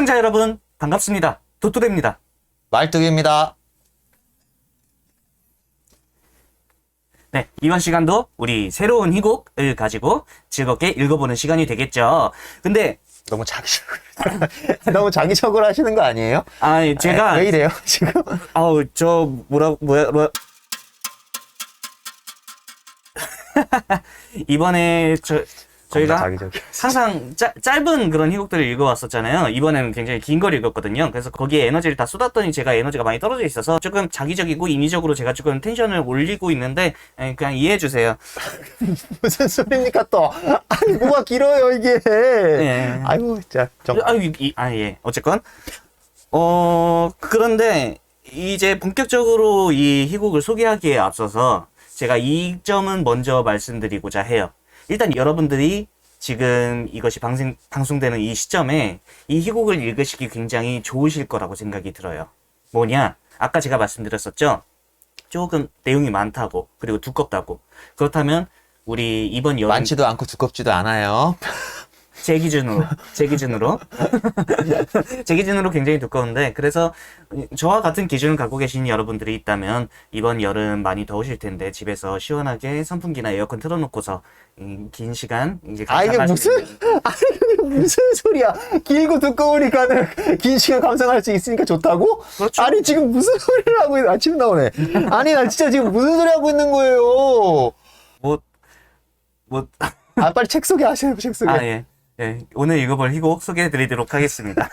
시청자 여러분 반갑습니다. 도토리입니다. 말뚝입니다. 네, 이번 시간도 우리 새로운 희곡을 가지고 즐겁게 읽어보는 시간이 되겠죠. 근데 너무 자기적으로 너무 자기적으로 하시는 거 아니에요? 제가 왜 이래요 지금? 이번에 저희가 자기적이야. 항상 짧은 그런 희곡들을 읽어왔었잖아요. 이번에는 굉장히 긴 걸 읽었거든요. 그래서 거기에 에너지를 다 쏟았더니 제가 에너지가 많이 떨어져 있어서 조금 자기적이고 인위적으로 제가 조금 텐션을 올리고 있는데 그냥 이해해주세요. 무슨 소리입니까 또? 아니 뭐가 길어요 이게. 예. 아이고 진짜. 예. 어쨌건 그런데 이제 본격적으로 이 희곡을 소개하기에 앞서서 제가 이 점은 먼저 말씀드리고자 해요. 일단 여러분들이 지금 이것이 방송되는 이 시점에 이 희곡을 읽으시기 굉장히 좋으실 거라고 생각이 들어요. 뭐냐? 아까 제가 말씀드렸었죠? 조금 내용이 많다고, 그리고 두껍다고. 그렇다면 우리 이번 여름 많지도 않고 두껍지도 않아요. 제 기준으로 제 기준으로 굉장히 두꺼운데, 그래서 저와 같은 기준을 갖고 계신 여러분들이 있다면 이번 여름 많이 더우실 텐데 집에서 시원하게 선풍기나 에어컨 틀어놓고서 긴 시간 이제 이게 무슨 소리야? 길고 두꺼우니까는 긴 시간 감상할 수 있으니까 좋다고? 그렇죠. 아니 지금 무슨 소리를 하고 있는? 아침 나오네. 아니 나 진짜 지금 무슨 소리 하고 있는 거예요? 빨리 책 소개하세요. 책 소개. 예, 오늘 읽어볼 희곡 소개해드리도록 하겠습니다.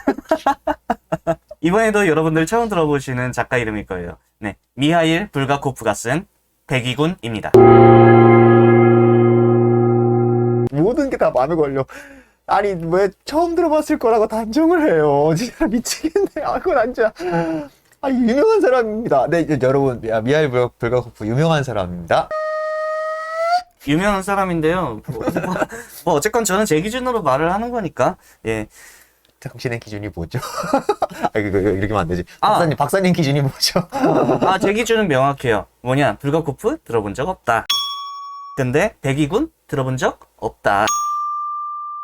이번에도 여러분들 처음 들어보시는 작가 이름일 거예요. 네, 미하일 불가코프가 쓴 백이군입니다. 모든 게 다 마음에 걸려. 아니 왜 처음 들어봤을 거라고 단정을 해요. 진짜 미치겠네. 그건 진짜. 유명한 사람입니다. 네, 여러분 미하일 불가코프 유명한 사람입니다. 유명한 사람인데요. 어쨌건 저는 제 기준으로 말을 하는 거니까. 예. 당신의 기준이 뭐죠? 이렇게 하면 안 되지. 박사님 기준이 뭐죠? 제 기준은 명확해요. 뭐냐? 불가코프 들어본 적 없다. 근데 백이군 들어본 적 없다.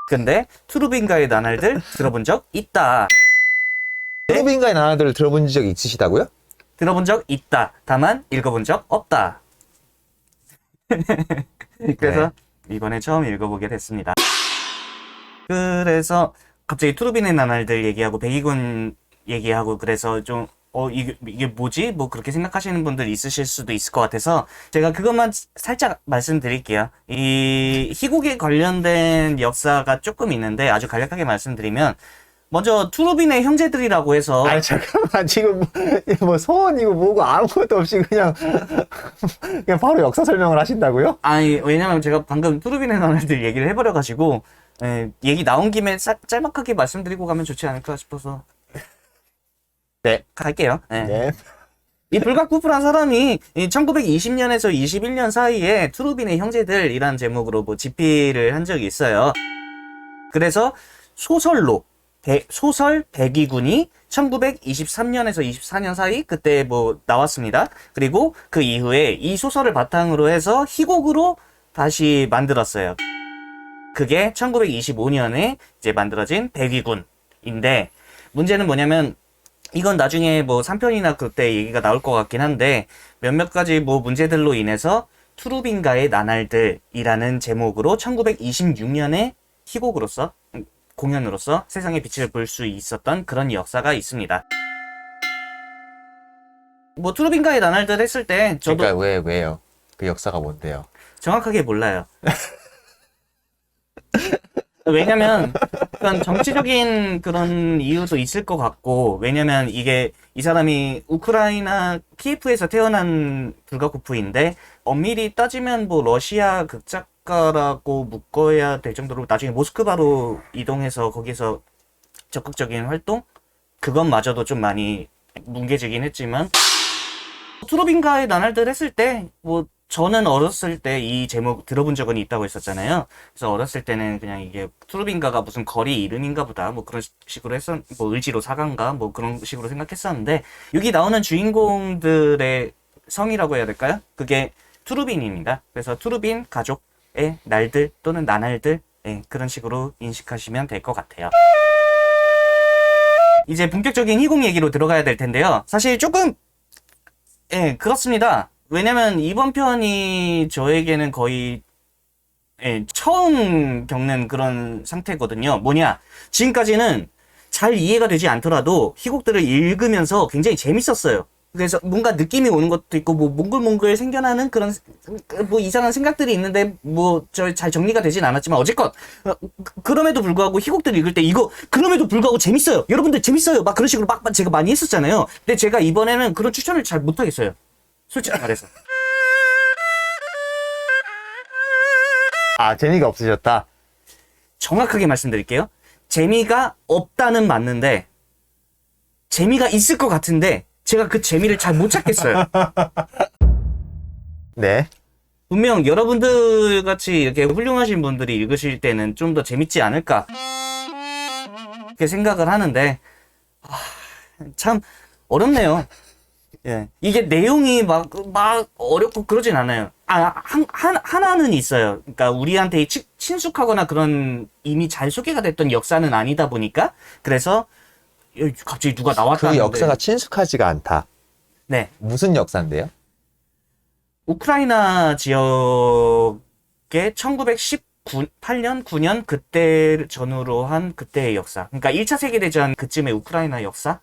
근데 투르빈가의 나날들 들어본 적 있다. 투르빈가의 나날들을 들어본 적 있으시다고요? 들어본 적 있다. 다만 읽어본 적 없다. 그래서 이번에 처음 읽어보게 됐습니다. 그래서 갑자기 투르빈의 나날들 얘기하고 백이군 얘기하고 그래서 좀 이게 뭐지? 뭐 그렇게 생각하시는 분들 있으실 수도 있을 것 같아서 제가 그것만 살짝 말씀드릴게요. 이 희곡에 관련된 역사가 조금 있는데 아주 간략하게 말씀드리면 먼저 투르빈의 형제들이라고 해서 잠깐만 지금 뭐 소원이고 뭐고 아무것도 없이 그냥 바로 역사 설명을 하신다고요? 왜냐면 제가 방금 투르빈의 나날들 얘기를 해버려가지고 얘기 나온 김에 짤막하게 말씀드리고 가면 좋지 않을까 싶어서 네, 갈게요. 네. 이 불가쿠프란 사람이 1920년에서 21년 사이에 투르빈의 형제들이란 제목으로 뭐 집필을 한 적이 있어요. 그래서 소설 백이군이 1923년에서 24년 사이 그때 뭐 나왔습니다. 그리고 그 이후에 이 소설을 바탕으로 해서 희곡으로 다시 만들었어요. 그게 1925년에 이제 만들어진 백이군인데, 문제는 뭐냐면 이건 나중에 뭐 3편이나 그때 얘기가 나올 것 같긴 한데 몇몇 가지 뭐 문제들로 인해서 투르빈가의 나날들이라는 제목으로 1926년에 희곡으로서 공연으로서 세상의 빛을 볼 수 있었던 그런 역사가 있습니다. 뭐 투르빈가의 나날들 했을 때 저도 그러니까 왜요? 그 역사가 뭔데요? 정확하게 몰라요. 왜냐면 약간 정치적인 그런 이유도 있을 것 같고, 왜냐면 이 사람이 우크라이나 키예프에서 태어난 불가코프인데 엄밀히 따지면 뭐 러시아 극작가라고 묶어야 될 정도로 나중에 모스크바로 이동해서 거기서 적극적인 활동? 그것마저도 좀 많이 뭉개지긴 했지만 투르빈가의 나날들 했을 때 뭐 저는 어렸을 때 이 제목 들어본 적은 있다고 했었잖아요. 그래서 어렸을 때는 그냥 이게 투르빈가가 무슨 거리 이름인가 보다 뭐 그런 식으로 뭐 의지로 사간가 뭐 그런 식으로 생각했었는데, 여기 나오는 주인공들의 성이라고 해야 될까요? 그게 투르빈입니다. 그래서 투르빈 가족의 날들 또는 나날들, 그런 식으로 인식하시면 될 것 같아요. 이제 본격적인 희곡 얘기로 들어가야 될 텐데요. 사실 조금, 예, 그렇습니다. 왜냐면 이번 편이 저에게는 거의, 예, 처음 겪는 그런 상태거든요. 뭐냐. 지금까지는 잘 이해가 되지 않더라도 희곡들을 읽으면서 굉장히 재밌었어요. 그래서 뭔가 느낌이 오는 것도 있고, 뭐, 몽글몽글 생겨나는 그런, 뭐, 이상한 생각들이 있는데, 뭐, 잘 정리가 되진 않았지만, 어쨌건, 그럼에도 불구하고 희곡들 읽을 때 이거, 그럼에도 불구하고 재밌어요. 여러분들 재밌어요. 막 그런 식으로 막 제가 많이 했었잖아요. 근데 제가 이번에는 그런 추천을 잘 못하겠어요. 솔직히 말해서. 아, 재미가 없으셨다. 정확하게 말씀드릴게요. 재미가 없다는 맞는데, 재미가 있을 것 같은데, 제가 그 재미를 잘 못 찾겠어요. 네. 분명 여러분들 같이 이렇게 훌륭하신 분들이 읽으실 때는 좀 더 재밌지 않을까 이렇게 생각을 하는데 참 어렵네요. 예. 이게 내용이 막 어렵고 그러진 않아요. 하나는 있어요. 그러니까 우리한테 친숙하거나 그런 이미 잘 소개가 됐던 역사는 아니다 보니까 그래서 갑자기 누가 그 나왔다는데 역사가 친숙하지가 않다. 네. 무슨 역사인데요? 우크라이나 지역의 1918년, 9년 그때 전후로 한 그때의 역사. 그러니까 1차 세계대전 그쯤의 우크라이나 역사?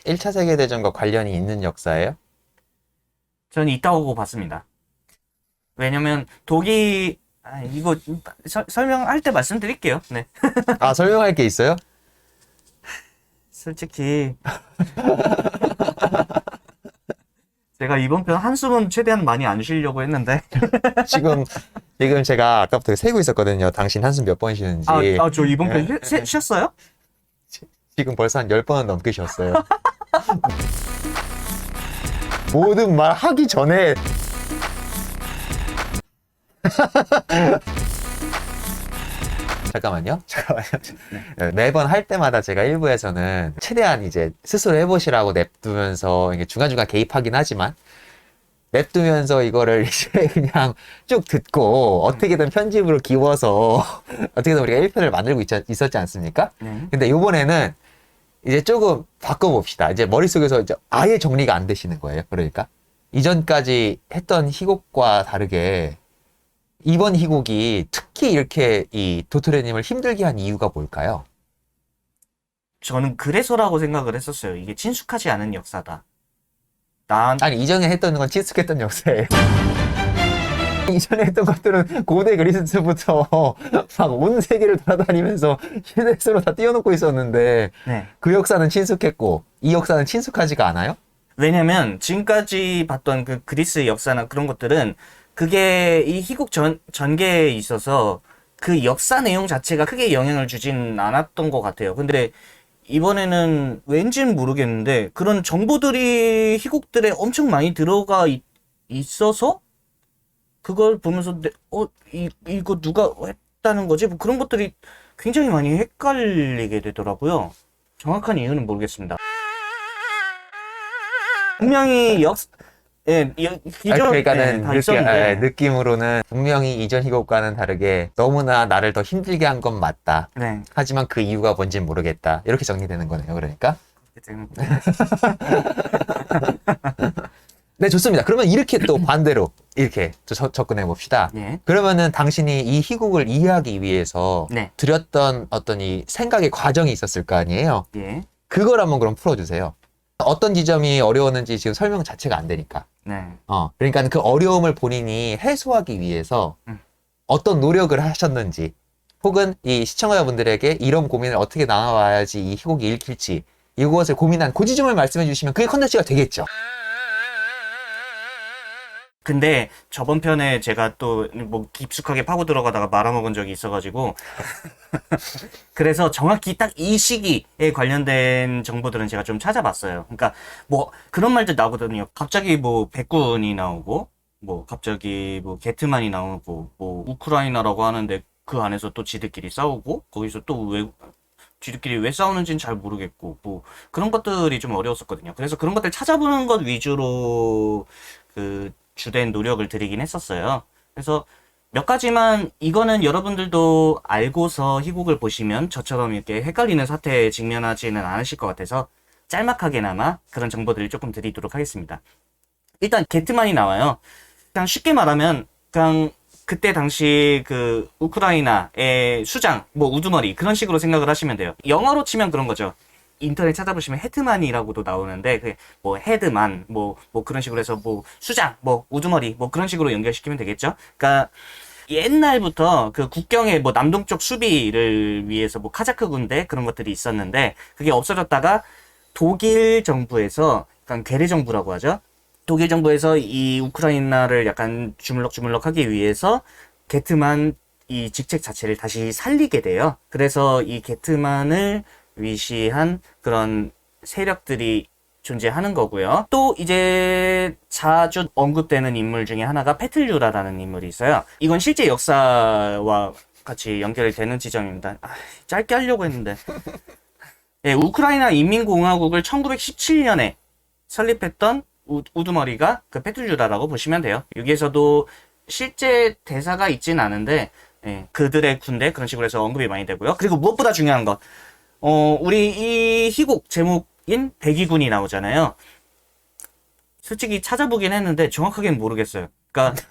1차 세계대전과 관련이 있는 역사예요? 저는 있다고 봤습니다. 왜냐면 이거 설명할 때 말씀드릴게요. 네. 아, 설명할 게 있어요? 솔직히 제가 이번 편 한숨은 최대한 많이 안 쉬려고 했는데 지금 제가 아까부터 세고 있었거든요. 당신 한숨 몇 번 쉬는지. 저 이번 편 쉬었어요? 지금 벌써 한 10번은 넘게 쉬었어요. 모든 말 하기 전에 잠깐만요. 네, 매번 할 때마다 제가 일부에서는 최대한 이제 스스로 해보시라고 냅두면서 이게 중간중간 개입하긴 하지만 냅두면서 이거를 이제 그냥 쭉 듣고 어떻게든 편집으로 기워서 어떻게든 우리가 1편을 만들고 있었지 않습니까? 네. 근데 이번에는 이제 조금 바꿔봅시다. 이제 머릿속에서 이제 아예 정리가 안 되시는 거예요. 그러니까 이전까지 했던 희곡과 다르게 이번 희곡이 특히 이렇게 이 도토레님을 힘들게 한 이유가 뭘까요? 저는 그래서라고 생각을 했었어요. 이게 친숙하지 않은 역사다. 아니, 이전에 했던 건 친숙했던 역사예요. 이전에 했던 것들은 고대 그리스부터 막 온 세계를 돌아다니면서 실내스로 다 띄워놓고 있었는데 네. 그 역사는 친숙했고 이 역사는 친숙하지가 않아요? 왜냐면 지금까지 봤던 그 그리스 역사나 그런 것들은 그게 이 희곡 전개에 있어서 그 역사 내용 자체가 크게 영향을 주진 않았던 것 같아요. 근데 이번에는 왠지는 모르겠는데 그런 정보들이 희곡들에 엄청 많이 들어가 있어서 그걸 보면서 이거 누가 했다는 거지? 뭐 그런 것들이 굉장히 많이 헷갈리게 되더라고요. 정확한 이유는 모르겠습니다. 분명히 그러니까는 다 있었는데. 느낌으로는 분명히 이전 희곡과는 다르게 너무나 나를 더 힘들게 한 건 맞다. 네. 하지만 그 이유가 뭔진 모르겠다. 이렇게 정리되는 거네요. 그러니까. 네, 좋습니다. 그러면 이렇게 또 반대로 이렇게 접근해 봅시다. 예. 그러면은 당신이 이 희곡을 이해하기 위해서 네. 들였던 어떤 이 생각의 과정이 있었을 거 아니에요? 예. 그걸 한번 그럼 풀어주세요. 어떤 지점이 어려웠는지 지금 설명 자체가 안 되니까. 네. 그러니까 그 어려움을 본인이 해소하기 위해서 어떤 노력을 하셨는지, 혹은 이 시청자분들에게 이런 고민을 어떻게 나눠와야지 이 희곡이 읽힐지, 이것을 고민한 그 지점을 말씀해 주시면 그게 컨텐츠가 되겠죠. 근데 저번 편에 제가 또 뭐 깊숙하게 파고 들어가다가 말아먹은 적이 있어가지고 그래서 정확히 딱 이 시기에 관련된 정보들은 제가 좀 찾아봤어요. 그러니까 뭐 그런 말들 나오거든요. 갑자기 뭐 백군이 나오고 뭐 갑자기 뭐 게트만이 나오고 뭐 우크라이나라고 하는데 그 안에서 또 지들끼리 싸우고 거기서 또 왜 지들끼리 왜 싸우는지는 잘 모르겠고 뭐 그런 것들이 좀 어려웠었거든요. 그래서 그런 것들 찾아보는 것 위주로 그 주된 노력을 들이긴 했었어요. 그래서 몇 가지만 이거는 여러분들도 알고서 희곡을 보시면 저처럼 이렇게 헷갈리는 사태에 직면하지는 않으실 것 같아서 짤막하게나마 그런 정보들을 조금 드리도록 하겠습니다. 일단 게트만이 나와요. 그냥 쉽게 말하면 그냥 그때 당시 그 우크라이나의 수장, 뭐 우두머리 그런 식으로 생각을 하시면 돼요. 영어로 치면 그런 거죠. 인터넷 찾아보시면 헤드만이라고도 나오는데 그게 뭐 헤드만 뭐 그런 식으로 해서 뭐 수장 뭐 우두머리 뭐 그런 식으로 연결시키면 되겠죠. 그러니까 옛날부터 그 국경의 뭐 남동쪽 수비를 위해서 뭐 카자크 군대 그런 것들이 있었는데 그게 없어졌다가 독일 정부에서 약간 괴뢰 정부라고 하죠. 독일 정부에서 이 우크라이나를 약간 주물럭주물럭 하기 위해서 게트만 이 직책 자체를 다시 살리게 돼요. 그래서 이 게트만을 위시한 그런 세력들이 존재하는 거고요. 또 이제 자주 언급되는 인물 중에 하나가 페틀류라라는 인물이 있어요. 이건 실제 역사와 같이 연결이 되는 지점입니다. 짧게 하려고 했는데. 예, 우크라이나 인민공화국을 1917년에 설립했던 우두머리가 그 페툴류다라고 보시면 돼요. 여기에서도 실제 대사가 있진 않은데 예, 그들의 군대 그런 식으로 해서 언급이 많이 되고요. 그리고 무엇보다 중요한 것 우리 이 희곡 제목인 백의군이 나오잖아요. 솔직히 찾아보긴 했는데 정확하게는 모르겠어요. 그러니까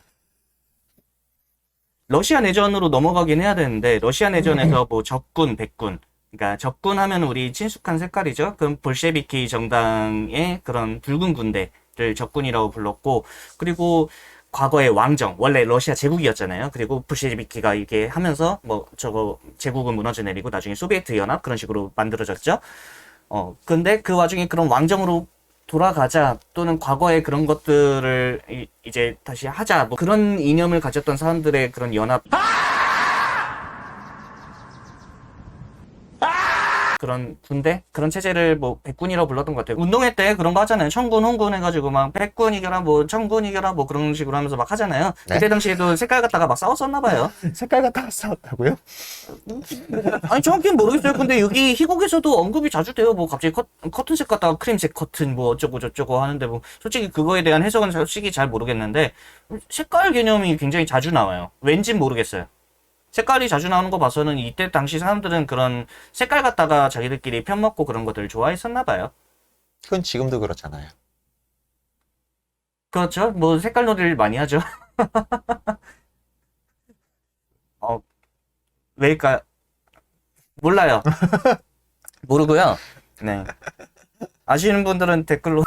러시아 내전으로 넘어가긴 해야 되는데 러시아 내전에서 뭐 적군, 백군 그러니까 적군 하면 우리 친숙한 색깔이죠. 그럼 볼셰비키 정당의 그런 붉은 군대를 적군이라고 불렀고 그리고 과거의 왕정 원래 러시아 제국이었잖아요. 그리고 볼셰비키가 이렇게 하면서 뭐 저거 제국은 무너져 내리고 나중에 소비에트 연합 그런 식으로 만들어졌죠. 근데 그 와중에 그런 왕정으로 돌아가자 또는 과거의 그런 것들을 이제 다시 하자 뭐 그런 이념을 가졌던 사람들의 그런 연합 그런 군대? 그런 체제를 뭐 백군이라고 불렀던 것 같아요. 운동회 때 그런 거 하잖아요. 청군, 홍군 해가지고 막 백군 이겨라 뭐 청군 이겨라 뭐 그런 식으로 하면서 막 하잖아요. 네? 그때 당시에도 색깔 갖다가 막 싸웠었나 봐요. 색깔 갖다가 싸웠다고요? 아니 정확히는 모르겠어요. 근데 여기 희곡에서도 언급이 자주 돼요. 뭐 갑자기 커튼색 갖다가 크림색 커튼 뭐 어쩌고 저쩌고 하는데 뭐 솔직히 그거에 대한 해석은 솔직히 잘 모르겠는데 색깔 개념이 굉장히 자주 나와요. 왠진 모르겠어요. 색깔이 자주 나오는 거 봐서는 이때 당시 사람들은 그런 색깔 갖다가 자기들끼리 편먹고 그런 것들을 좋아했었나 봐요. 그건 지금도 그렇잖아요. 그렇죠. 뭐 색깔 놀이를 많이 하죠. 왜일까? 몰라요. 모르고요. 네. 아시는 분들은 댓글로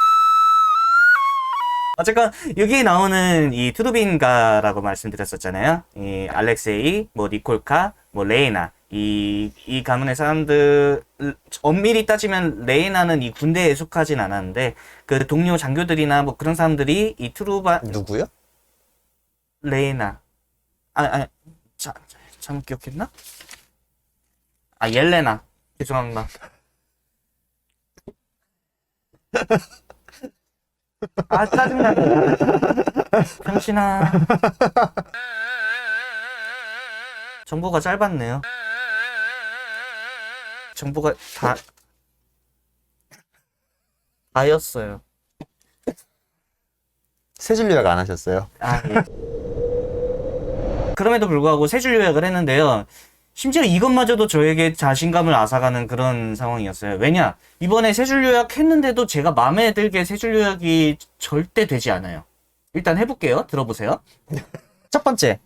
어쨌건 여기 나오는 이 트루빈가라고 말씀드렸었잖아요. 이 알렉세이, 뭐 니콜카, 뭐 레이나 이 가문의 사람들 엄밀히 따지면 레이나는 이 군대에 속하진 않았는데 그 동료 장교들이나 뭐 그런 사람들이 이 누구요? 레이나 잘못 기억했나? 옐레나 죄송합니다. 짜증나. 병신아. 정보가 짧았네요. 정보가 다였어요. 세 줄 요약 안 하셨어요? 예. 그럼에도 불구하고 세 줄 요약을 했는데요. 심지어 이것마저도 저에게 자신감을 앗아가는 그런 상황이었어요. 왜냐? 이번에 세 줄 요약했는데도 제가 마음에 들게 세 줄 요약이 절대 되지 않아요. 일단 해볼게요. 들어보세요. 첫 번째,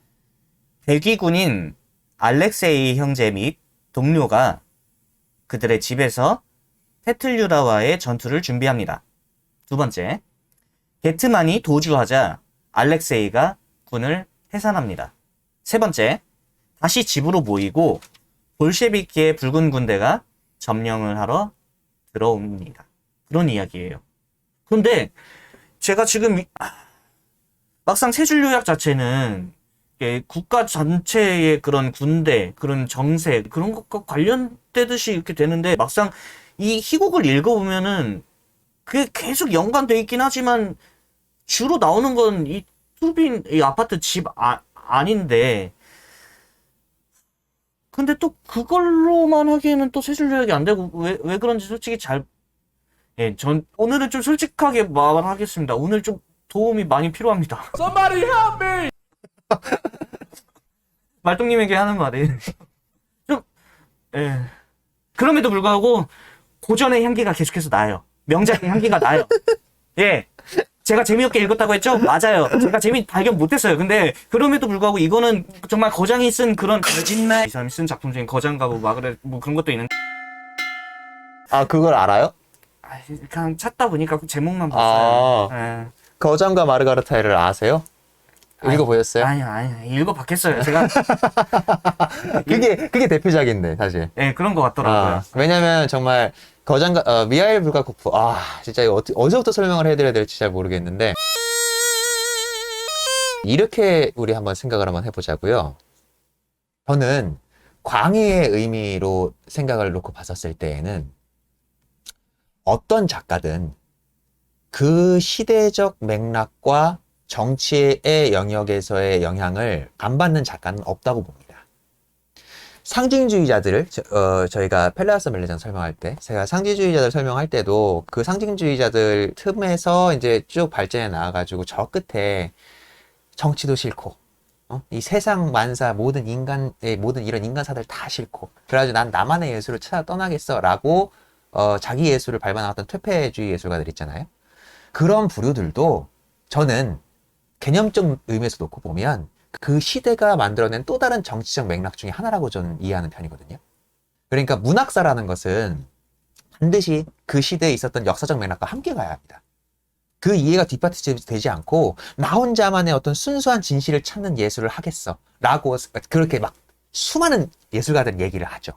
백위군인 알렉세이 형제 및 동료가 그들의 집에서 페틀유라와의 전투를 준비합니다. 두 번째, 게트만이 도주하자 알렉세이가 군을 해산합니다. 세 번째, 다시 집으로 모이고 볼셰비키의 붉은 군대가 점령을 하러 들어옵니다. 그런 이야기예요. 그런데 제가 지금 막상 세 줄 요약 자체는 국가 전체의 그런 군대, 그런 정세, 그런 것과 관련되듯이 이렇게 되는데 막상 이 희곡을 읽어보면은 그게 계속 연관돼 있긴 하지만 주로 나오는 건 이 투빈, 이 아파트 집 아닌데 근데 또 그걸로만 하기에는 또 세 줄 요약이 안 되고 왜 그런지 솔직히 전 오늘은 좀 솔직하게 말하겠습니다. 오늘 좀 도움이 많이 필요합니다. Somebody help me! 말똥님에게 하는 말이 좀 예. 그럼에도 불구하고 고전의 향기가 계속해서 나요. 명작의 향기가 나요. 예. 제가 재미없게 읽었다고 했죠? 맞아요. 제가 재미 발견 못했어요. 근데 그럼에도 불구하고 이거는 정말 거장이 쓴 그런 거짓말 이 사람이 쓴 작품 중에 거장과 뭐 마그렛 뭐 그런 것도 있는데 아, 그걸 알아요? 그냥 찾다 보니까 제목만 아. 봤어요. 예. 거장과 마르가르타를 아세요? 읽어보셨어요? 아니요. 읽어봤겠어요. 제가 그게 대표작인데, 사실. 예, 그런 것 같더라고요. 왜냐면 정말 거장과 미하일 불가코프 진짜 이거 어디서부터 설명을 해드려야 될지 잘 모르겠는데 이렇게 우리 한번 생각을 한번 해보자고요. 저는 광해의 의미로 생각을 놓고 봤었을 때에는 어떤 작가든 그 시대적 맥락과 정치의 영역에서의 영향을 안 받는 작가는 없다고 봅니다. 상징주의자들을 저희가 펠레아스 멜레장 설명할 때 제가 상징주의자들 설명할 때도 그 상징주의자들 틈에서 이제 쭉 발전해 나와가지고 저 끝에 정치도 싫고 이 세상 만사 모든 인간의 모든 이런 인간사들 다 싫고 그래가지고 난 나만의 예술을 찾아 떠나겠어 라고 자기 예술을 밟아나갔던 퇴폐주의 예술가들 있잖아요. 그런 부류들도 저는 개념적 의미에서 놓고 보면 그 시대가 만들어낸 또 다른 정치적 맥락 중에 하나라고 저는 이해하는 편이거든요. 그러니까 문학사라는 것은 반드시 그 시대에 있었던 역사적 맥락과 함께 가야 합니다. 그 이해가 뒷받침되지 않고 나 혼자만의 어떤 순수한 진실을 찾는 예술을 하겠어 라고 그렇게 막 수많은 예술가들 얘기를 하죠.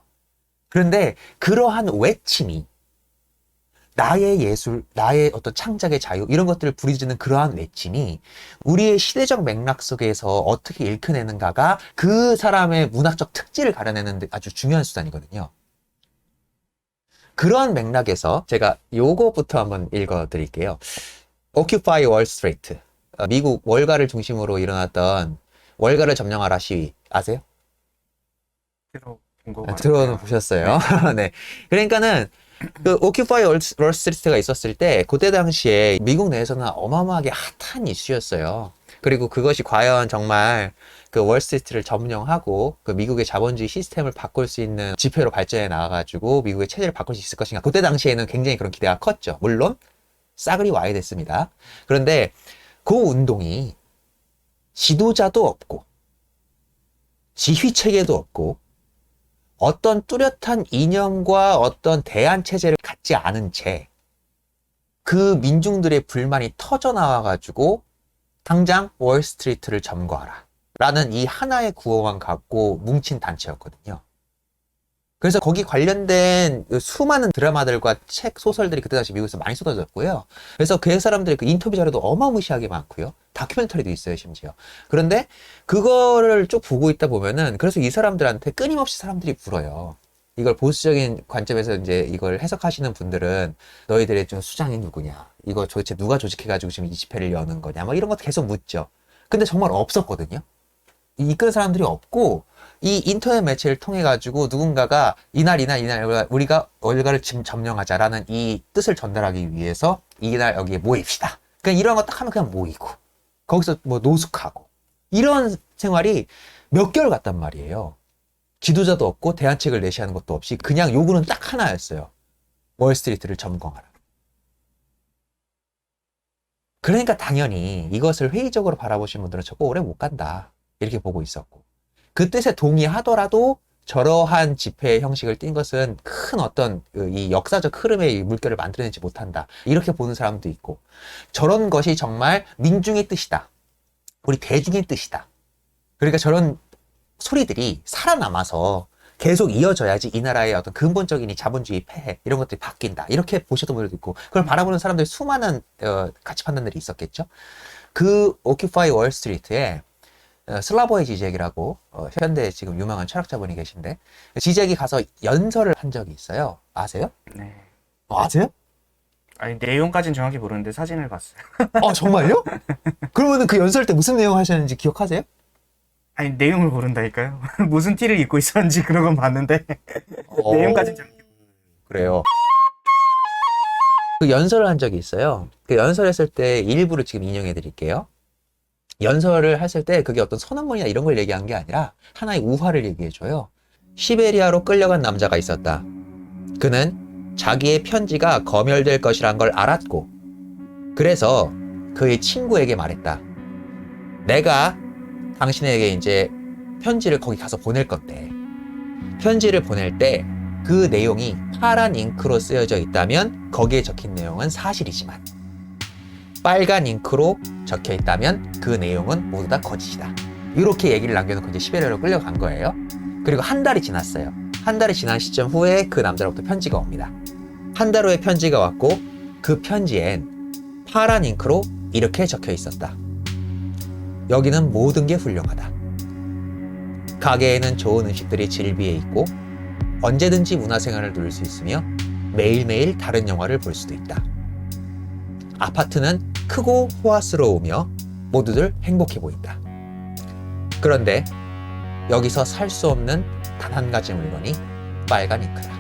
그런데 그러한 외침이 나의 예술, 나의 어떤 창작의 자유 이런 것들을 부르짖는 그러한 외침이 우리의 시대적 맥락 속에서 어떻게 읽혀내는가가 그 사람의 문학적 특질을 가려내는 데 아주 중요한 수단이거든요. 그런 맥락에서 제가 요거부터 한번 읽어드릴게요. Occupy Wall Street, 미국 월가를 중심으로 일어났던 월가를 점령하라 시위 아세요? 들어본 거 같아요. 들어보셨어요? 네. 그러니까는 그 오큐파이 월스트리트가 있었을 때 그때 당시에 미국 내에서는 어마어마하게 핫한 이슈였어요. 그리고 그것이 과연 정말 그 월스트리트를 점령하고 그 미국의 자본주의 시스템을 바꿀 수 있는 지표로 발전해 나와가지고 미국의 체제를 바꿀 수 있을 것인가. 그때 당시에는 굉장히 그런 기대가 컸죠. 물론 싸그리 와야 됐습니다. 그런데 그 운동이 지도자도 없고 지휘 체계도 없고 어떤 뚜렷한 이념과 어떤 대안 체제를 갖지 않은 채 그 민중들의 불만이 터져 나와가지고 당장 월스트리트를 점거하라 라는 이 하나의 구호만 갖고 뭉친 단체였거든요. 그래서 거기 관련된 수많은 드라마들과 책, 소설들이 그때 당시 미국에서 많이 쏟아졌고요. 그래서 그 사람들의 그 인터뷰 자료도 어마무시하게 많고요. 다큐멘터리도 있어요, 심지어. 그런데 그거를 쭉 보고 있다 보면은 그래서 이 사람들한테 끊임없이 사람들이 물어요. 이걸 보수적인 관점에서 이제 이걸 해석하시는 분들은 너희들의 좀 수장이 누구냐? 이거 도대체 누가 조직해가지고 지금 이 집회를 여는 거냐? 뭐 이런 것도 계속 묻죠. 근데 정말 없었거든요. 이끌 사람들이 없고 이 인터넷 매체를 통해 가지고 누군가가 이날 우리가 월가를 지금 점령하자라는 이 뜻을 전달하기 위해서 이날 여기에 모입시다. 그냥 이런 거 딱 하면 그냥 모이고 거기서 뭐 노숙하고 이런 생활이 몇 개월 갔단 말이에요. 지도자도 없고 대안책을 내시하는 것도 없이 그냥 요구는 딱 하나였어요. 월스트리트를 점거하라. 그러니까 당연히 이것을 회의적으로 바라보신 분들은 저거 오래 못 간다. 이렇게 보고 있었고 그 뜻에 동의하더라도 저러한 집회 형식을 띈 것은 큰 어떤 이 역사적 흐름의 물결을 만들어내지 못한다. 이렇게 보는 사람도 있고 저런 것이 정말 민중의 뜻이다. 우리 대중의 뜻이다. 그러니까 저런 소리들이 살아남아서 계속 이어져야지 이 나라의 어떤 근본적인 이 자본주의 폐해 이런 것들이 바뀐다. 이렇게 보셨던 분들도 있고 그걸 바라보는 사람들이 수많은 가치 판단들이 있었겠죠. 그 오큐파이 월스트리트에 슬라보의 지젝이라고 현대에 지금 유명한 철학자분이 계신데 지젝이 가서 연설을 한 적이 있어요. 아세요? 네. 아세요? 아니 내용까지는 정확히 모르는데 사진을 봤어요. 정말요? 그러면은 그 연설 때 무슨 내용 하셨는지 기억하세요? 아니 내용을 모른다니까요. 무슨 티를 입고 있었는지 그런 건 봤는데 내용까지는 정확히 그래요. 그 연설을 한 적이 있어요. 그 연설했을 때 일부를 지금 인용해 드릴게요. 연설을 했을 때 그게 어떤 선언문이나 이런 걸 얘기한 게 아니라 하나의 우화를 얘기해줘요. 시베리아로 끌려간 남자가 있었다. 그는 자기의 편지가 검열될 것이란 걸 알았고 그래서 그의 친구에게 말했다. 내가 당신에게 이제 편지를 거기 가서 보낼 건데 편지를 보낼 때 그 내용이 파란 잉크로 쓰여져 있다면 거기에 적힌 내용은 사실이지만 빨간 잉크로 적혀 있다면 그 내용은 모두 다 거짓이다. 이렇게 얘기를 남겨놓고 이제 시베리아로 끌려간 거예요. 그리고 한 달이 지났어요. 한 달이 지난 시점 후에 그 남자로부터 편지가 옵니다. 한 달 후에 편지가 왔고 그 편지엔 파란 잉크로 이렇게 적혀 있었다. 여기는 모든 게 훌륭하다. 가게에는 좋은 음식들이 질비해 있고 언제든지 문화생활을 누릴 수 있으며 매일매일 다른 영화를 볼 수도 있다. 아파트는 크고 호화스러우며 모두들 행복해 보인다. 그런데 여기서 살 수 없는 단 한 가지 물건이 빨간 잉크다.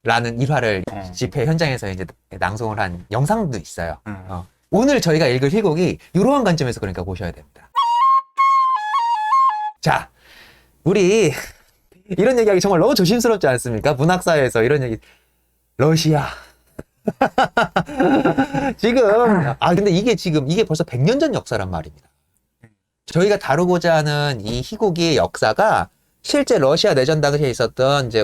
라는 일화를 집회 현장에서 이제 낭송을 한 영상도 있어요. 오늘 저희가 읽을 희곡이 이러한 관점에서 그러니까 보셔야 됩니다. 자, 우리 이런 얘기하기 정말 너무 조심스럽지 않습니까? 문학사회에서 이런 얘기. 러시아. 지금, 근데 이게 벌써 100년 전 역사란 말입니다. 저희가 다루고자 하는 이 희곡의 역사가 실제 러시아 내전 당시에 있었던 이제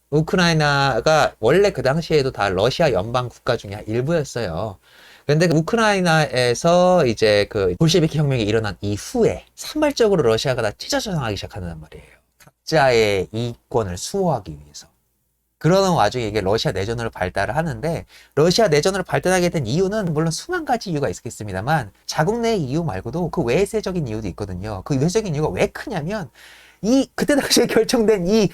우크라이나가 원래 그 당시에도 다 러시아 연방 국가 중에 일부였어요. 근데 우크라이나에서 이제 그 볼셰비키 혁명이 일어난 이후에 산발적으로 러시아가 다 찢어져나가기 시작한단 말이에요. 각자의 이권을 수호하기 위해서. 그러는 와중에 이게 러시아 내전으로 발달을 하는데 러시아 내전으로 발달하게 된 이유는 물론 수만 가지 이유가 있겠습니다만 자국 내 이유 말고도 그 외세적인 이유도 있거든요. 그 외세적인 이유가 왜 크냐면 그때 당시에 결정된 이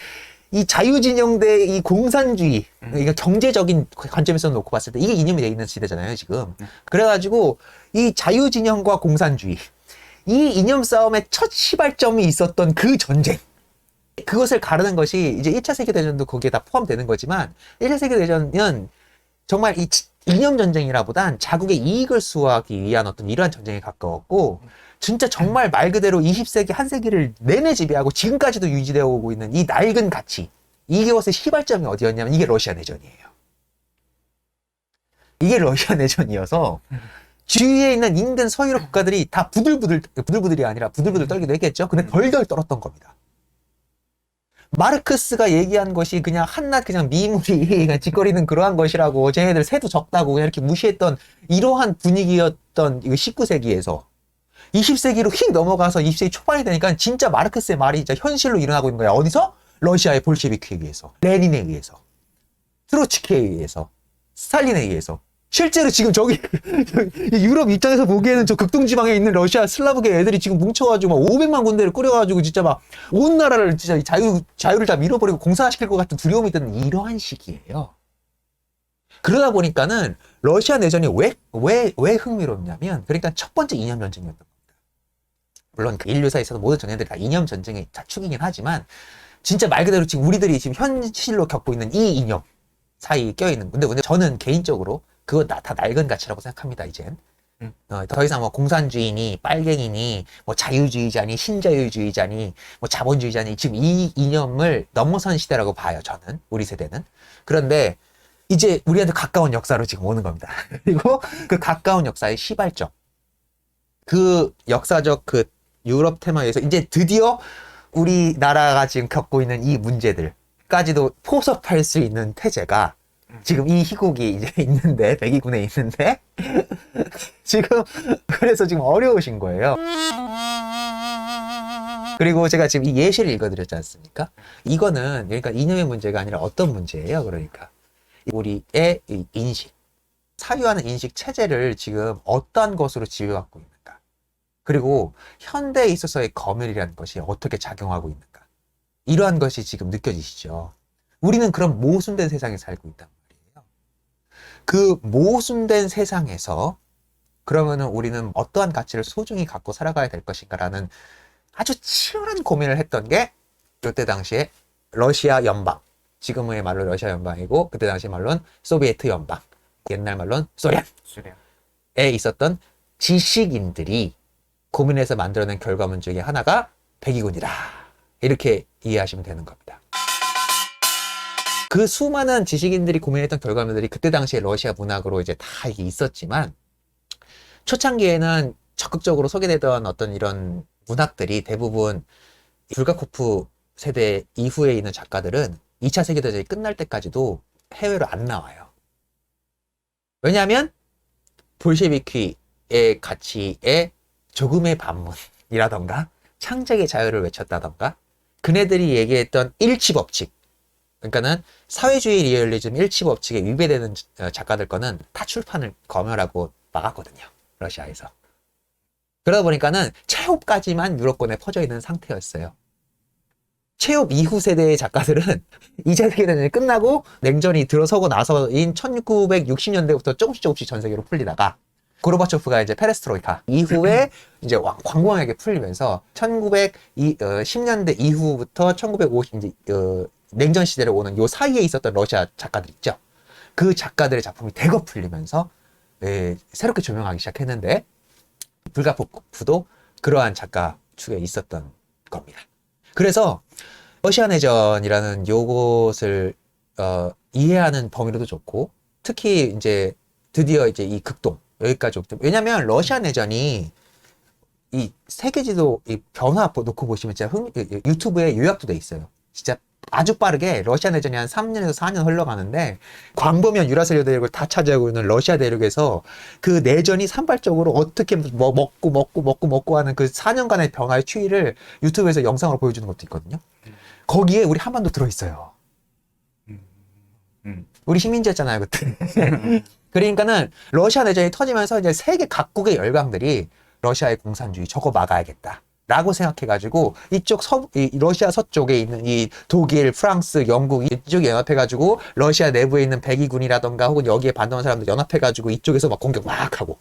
자유진영 대 이 공산주의, 그러니까 경제적인 관점에서 놓고 봤을 때 이게 이념이 돼 있는 시대잖아요, 지금. 그래가지고 이 자유진영과 공산주의, 이 이념 싸움의 첫 시발점이 있었던 그 전쟁. 그것을 가르는 것이 이제 1차 세계대전도 거기에 다 포함되는 거지만 1차 세계대전은 정말 이 이념 전쟁이라보단 자국의 이익을 수호하기 위한 어떤 이러한 전쟁에 가까웠고 진짜 정말 말 그대로 20세기 한 세기를 내내 지배하고 지금까지도 유지되어 오고 있는 이 낡은 가치, 이것의 시발점이 어디였냐면 이게 러시아 내전이에요. 이게 러시아 내전이어서 주위에 있는 인근 서유럽 국가들이 다 부들부들이 아니라 부들부들 떨기도 했겠죠. 근데 덜덜 떨었던 겁니다. 마르크스가 얘기한 것이 그냥 한낱 그냥 미물이 그냥 짓거리는 그러한 것이라고 쟤네들 새도 적다고 그냥 이렇게 무시했던 이러한 분위기였던 이거 19세기에서 20세기로 휙 넘어가서 20세기 초반이 되니까 진짜 마르크스의 말이 진짜 현실로 일어나고 있는 거야. 어디서? 러시아의 볼셰비키에 의해서, 레닌에 의해서, 트로츠키에 의해서, 스탈린에 의해서. 실제로 지금 저기 유럽 입장에서 보기에는 저 극동지방에 있는 러시아 슬라브계 애들이 지금 뭉쳐가지고 막 500만 군대를 꾸려가지고 진짜 막 온 나라를 진짜 자유를 다 밀어버리고 공산화시킬 것 같은 두려움이 드는 이러한 시기예요. 그러다 보니까는 러시아 내전이 왜 흥미롭냐면 그러니까 첫 번째 이념 전쟁이었던 겁니다. 물론 그 인류사에 있어서 모든 전쟁들이 다 이념 전쟁의 자축이긴 하지만 진짜 말 그대로 지금 우리들이 지금 현실로 겪고 있는 이 이념 사이에 껴있는 건데 저는 개인적으로 그거 다 낡은 가치라고 생각합니다, 이젠. 더 이상 뭐 공산주의니, 빨갱이니, 뭐 자유주의자니, 신자유주의자니, 뭐 자본주의자니, 지금 이 이념을 넘어선 시대라고 봐요, 저는. 우리 세대는. 그런데 이제 우리한테 가까운 역사로 지금 오는 겁니다. 그리고 그 가까운 역사의 시발점. 그 역사적 그 유럽 테마에서 이제 드디어 우리나라가 지금 겪고 있는 이 문제들까지도 포섭할 수 있는 태제가 지금 이 희곡이 이제 있는데, 백이군에 있는데, 지금, 그래서 지금 어려우신 거예요. 그리고 제가 지금 이 예시를 읽어드렸지 않습니까? 이거는, 그러니까 이념의 문제가 아니라 어떤 문제예요, 그러니까. 우리의 이 인식, 사유하는 인식 체제를 지금 어떠한 것으로 지배받고 있는가. 그리고 현대에 있어서의 검열이라는 것이 어떻게 작용하고 있는가. 이러한 것이 지금 느껴지시죠? 우리는 그런 모순된 세상에 살고 있단 말이에요. 그 모순된 세상에서 그러면은 우리는 어떠한 가치를 소중히 갖고 살아가야 될 것인가라는 아주 치열한 고민을 했던 게 이때 당시에 러시아 연방, 지금의 말로 러시아 연방이고 그때 당시 말로는 소비에트 연방, 옛날 말로는 소련에 있었던 지식인들이 고민해서 만들어낸 결과물 중에 하나가 백의군이다. 이렇게 이해하시면 되는 겁니다. 그 수많은 지식인들이 고민했던 결과물들이 그때 당시에 러시아 문학으로 이제 다 이게 있었지만, 초창기에는 적극적으로 소개되던 어떤 이런 문학들이 대부분 불가코프 세대 이후에 있는 작가들은 2차 세계대전이 끝날 때까지도 해외로 안 나와요. 왜냐하면 볼셰비키의 가치에 조금의 반문이라던가 창작의 자유를 외쳤다던가 그네들이 얘기했던 일치법칙, 그러니까는 사회주의 리얼리즘 일치법칙에 위배되는 작가들 거는 다 출판을 검열하고 막았거든요, 러시아에서. 그러다 보니까는 체홉까지만 유럽권에 퍼져 있는 상태였어요. 체홉 이후 세대의 작가들은 2차 세계대전이 끝나고 냉전이 들어서고 나서인 1960년대부터 조금씩 전 세계로 풀리다가, 고르바초프가 이제 페레스트로이카 이후에 이제 광범위하게 풀리면서 1910년대 이후부터 1950 이제 냉전 시대로 오는 요 사이에 있었던 러시아 작가들 있죠. 그 작가들의 작품이 대거 풀리면서 새롭게 조명하기 시작했는데, 불가포프도 그러한 작가 축에 있었던 겁니다. 그래서 러시아 내전이라는 요것을 이해하는 범위로도 좋고, 특히 이제 드디어 이제 이 극동 여기까지 오기 때문에, 왜냐면 러시아 내전이 이 세계지도 이 변화 놓고 보시면 진짜 유튜브에 요약도 돼 있어요. 진짜 아주 빠르게 러시아 내전이 한 3년에서 4년 흘러가는데, 광범위한 유라시아 대륙을 다 차지하고 있는 러시아 대륙에서 그 내전이 산발적으로 어떻게 먹고 하는 그 4년간의 변화의 추이를 유튜브에서 영상으로 보여주는 것도 있거든요. 거기에 우리 한반도 들어있어요. 우리 식민지였잖아요, 그때. 그러니까는 러시아 내전이 터지면서 이제 세계 각국의 열강들이 러시아의 공산주의 저거 막아야겠다 라고 생각해가지고, 이쪽 이 러시아 서쪽에 있는 이 독일, 프랑스, 영국 이쪽에 연합해가지고 러시아 내부에 있는 백의군이라던가 혹은 여기에 반대하는 사람들 연합해가지고 이쪽에서 막 공격 막 하고,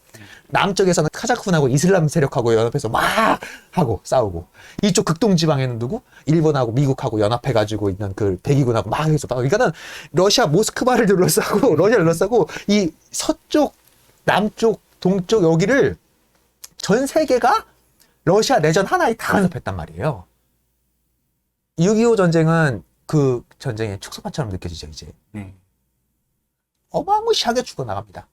남쪽에서는 카자흐군하고 이슬람 세력하고 연합해서 막 하고 싸우고, 이쪽 극동 지방에는 누구? 일본하고 미국하고 연합해가지고 있는 그 백의군하고 막 해서 싸우고. 그러니까는 러시아 모스크바를 둘러싸고 러시아를 둘러싸고 이 서쪽, 남쪽, 동쪽 여기를 전 세계가 러시아 내전 하나에 다 간섭했단 말이에요. 6.25 전쟁은 그 전쟁의 축소판처럼 느껴지죠, 이제. 어마무시하게 죽어나갑니다.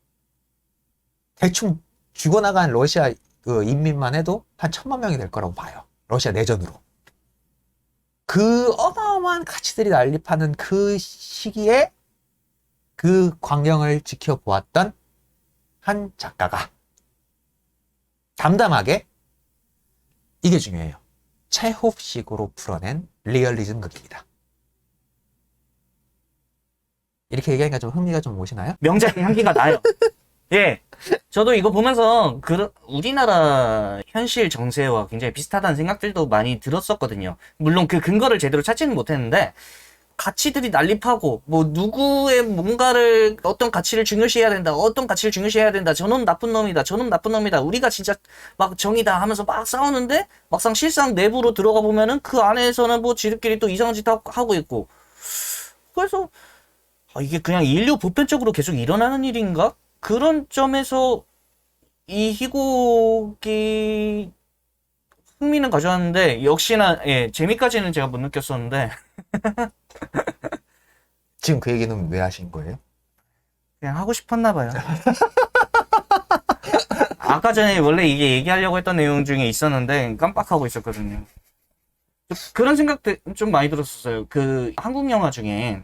대충 죽어나간 러시아 그 인민만 해도 한 1,000만 명이 될 거라고 봐요. 러시아 내전으로. 그 어마어마한 가치들이 난립하는 그 시기에 그 광경을 지켜보았던 한 작가가 담담하게, 이게 중요해요, 체홉식으로 풀어낸 리얼리즘 극입니다. 이렇게 얘기하니까 좀 흥미가 좀 오시나요? 명작의 향기가 나요. 예. 저도 이거 보면서 우리나라 현실 정세와 굉장히 비슷하다는 생각들도 많이 들었었거든요. 물론 그 근거를 제대로 찾지는 못했는데, 가치들이 난립하고, 뭐, 누구의 뭔가를, 어떤 가치를 중요시해야 된다, 어떤 가치를 중요시해야 된다, 저놈 나쁜 놈이다, 저놈 나쁜 놈이다, 우리가 진짜 막 정이다 하면서 막 싸우는데, 막상 실상 내부로 들어가 보면은 그 안에서는 뭐 지들끼리 또 이상한 짓 하고 있고. 그래서, 이게 그냥 인류 보편적으로 계속 일어나는 일인가? 그런 점에서 이 희곡이 흥미는 가져왔는데, 역시나, 예, 재미까지는 제가 못 느꼈었는데, 지금 그 얘기는 왜 하신 거예요? 그냥 하고 싶었나 봐요. 아까 전에 원래 이게 얘기하려고 했던 내용 중에 있었는데 깜빡하고 있었거든요. 그런 생각도 좀 많이 들었었어요. 그 한국 영화 중에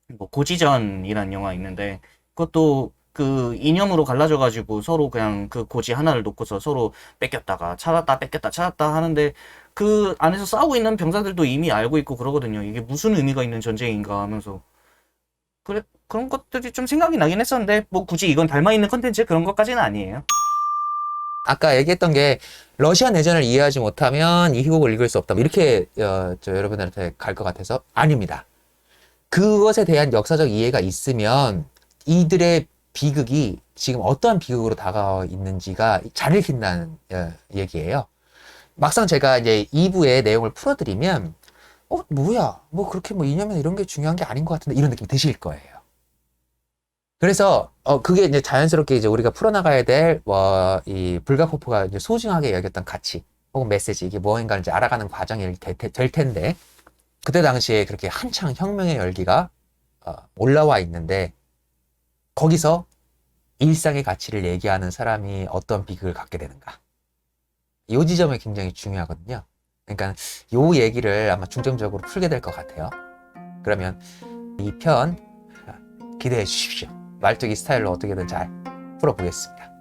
뭐 고지전이라는 영화 있는데, 그것도 그 이념으로 갈라져가지고 서로 그냥 그 고지 하나를 놓고서 서로 뺏겼다가 찾았다 뺏겼다 찾았다 하는데, 그 안에서 싸우고 있는 병사들도 이미 알고 있고 그러거든요. 이게 무슨 의미가 있는 전쟁인가 하면서. 그래, 그런 것들이 좀 생각이 나긴 했었는데, 뭐 굳이 이건 닮아있는 컨텐츠 그런 것까지는 아니에요. 아까 얘기했던 게, 러시아 내전을 이해하지 못하면 이 희곡을 읽을 수 없다, 이렇게 여러분들한테 갈 것 같아서 아닙니다. 그것에 대한 역사적 이해가 있으면 이들의 비극이 지금 어떠한 비극으로 다가와 있는지가 잘 읽힌다는 얘기예요. 막상 제가 이제 2부의 내용을 풀어드리면, 뭐야, 뭐 그렇게 뭐 이념이나 이런 게 중요한 게 아닌 것 같은데, 이런 느낌이 드실 거예요. 그래서 그게 이제 자연스럽게 이제 우리가 풀어나가야 될 이 불가포프가 이제 소중하게 여겼던 가치 혹은 메시지 이게 무엇인가를 이제 알아가는 과정이 될 텐데 그때 당시에 그렇게 한창 혁명의 열기가 올라와 있는데 거기서 일상의 가치를 얘기하는 사람이 어떤 비극을 갖게 되는가. 이 지점이 굉장히 중요하거든요. 그러니까 이 얘기를 아마 중점적으로 풀게 될 것 같아요. 그러면 이 편 기대해 주십시오. 말뚝이 스타일로 어떻게든 잘 풀어보겠습니다.